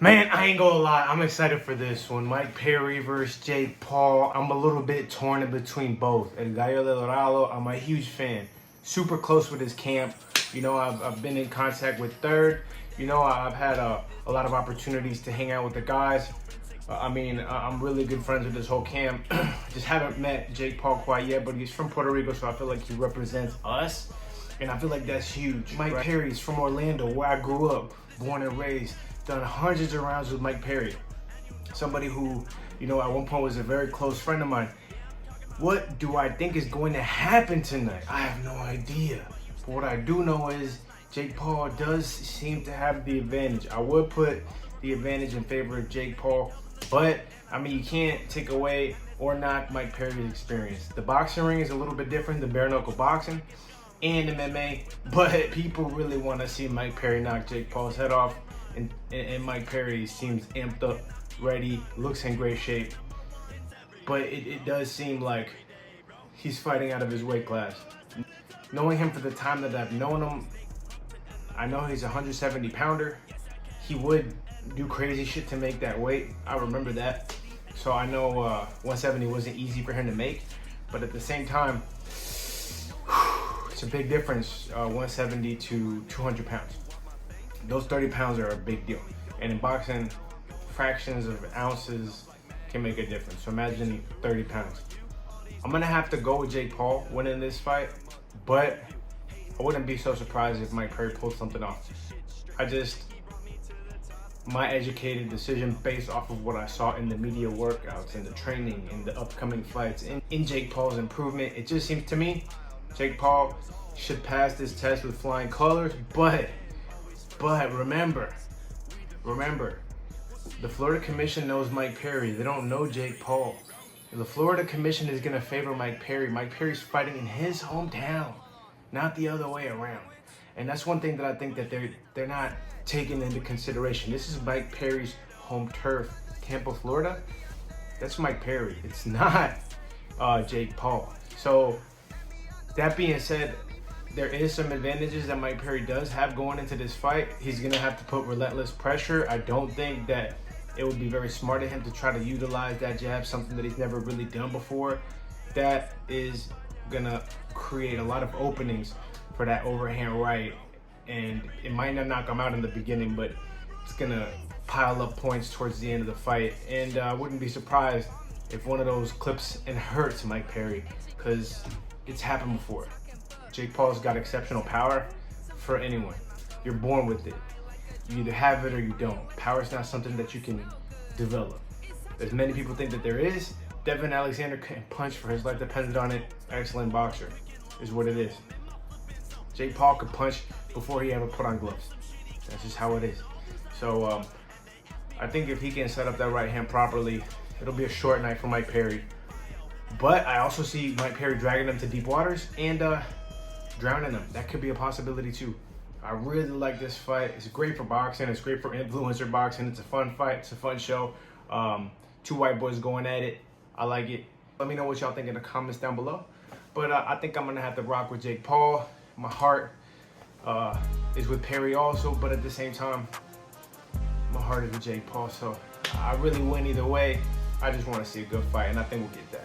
Man, I ain't gonna lie, I'm excited for this one. Mike Perry versus Jake Paul. I'm a little bit torn in between both. El Gallo de Dorado, I'm a huge fan. Super close with his camp. You know, I've been in contact with Third. You know, I've had a lot of opportunities to hang out with the guys. I'm really good friends with this whole camp. Just haven't met Jake Paul quite yet, but he's from Puerto Rico, so I feel like he represents us. And I feel like that's huge. Mike Perry's from Orlando, where I grew up, born and raised. Done hundreds of rounds with Mike Perry. Somebody who, you know, at one point was a very close friend of mine. What do I think is going to happen tonight? I have no idea. But what I do know is Jake Paul does seem to have the advantage. I would put the advantage in favor of Jake Paul, but I mean, you can't take away or knock Mike Perry's experience. The boxing ring is a little bit different than bare knuckle boxing and MMA, but people really want to see Mike Perry knock Jake Paul's head off. And Mike Perry seems amped up, ready, looks in great shape. But it does seem like he's fighting out of his weight class. Knowing him for the time that I've known him, I know he's a 170 pounder. He would do crazy shit to make that weight. I remember that. So I know 170 wasn't easy for him to make. But at the same time, it's a big difference, 170 to 200 pounds. Those 30 pounds are a big deal. And in boxing, fractions of ounces can make a difference. So imagine 30 pounds. I'm gonna have to go with Jake Paul winning this fight, but I wouldn't be so surprised if Mike Perry pulls something off. My educated decision based off of what I saw in the media workouts, in the training, in the upcoming fights, in Jake Paul's improvement, it just seems to me Jake Paul should pass this test with flying colors, but remember, the Florida Commission knows Mike Perry. They don't know Jake Paul. The Florida Commission is going to favor Mike Perry. Mike Perry's fighting in his hometown, not the other way around. And that's one thing that I think that they're not taking into consideration. This is Mike Perry's home turf, Tampa, Florida. That's Mike Perry. It's not Jake Paul. So that being said, there is some advantages that Mike Perry does have going into this fight. He's gonna have to put relentless pressure. I don't think that it would be very smart of him to try to utilize that jab, something that he's never really done before. That is gonna create a lot of openings for that overhand right, and it might not knock him out in the beginning, but it's gonna pile up points towards the end of the fight. And I wouldn't be surprised if one of those clips and hurts Mike Perry, because it's happened before. Jake Paul's got exceptional power for anyone. You're born with it. You either have it or you don't. Power is not something that you can develop. As many people think that there is, Devin Alexander couldn't punch for his life depended on it. Excellent boxer is what it is. Jake Paul could punch before he ever put on gloves. That's just how it is. So I think if he can set up that right hand properly, it'll be a short night for Mike Perry. But I also see Mike Perry dragging him to deep waters and drowning them. That could be a possibility too. I really like this fight. It's great for boxing. It's great for influencer boxing. It's a fun fight. It's a fun show. Two white boys going at it. I like it. Let me know what y'all think in the comments down below. But I think I'm gonna have to rock with Jake Paul. My heart is with Perry also, but at the same time, my heart is with Jake Paul. So I really win either way. I just want to see a good fight, and I think we'll get that.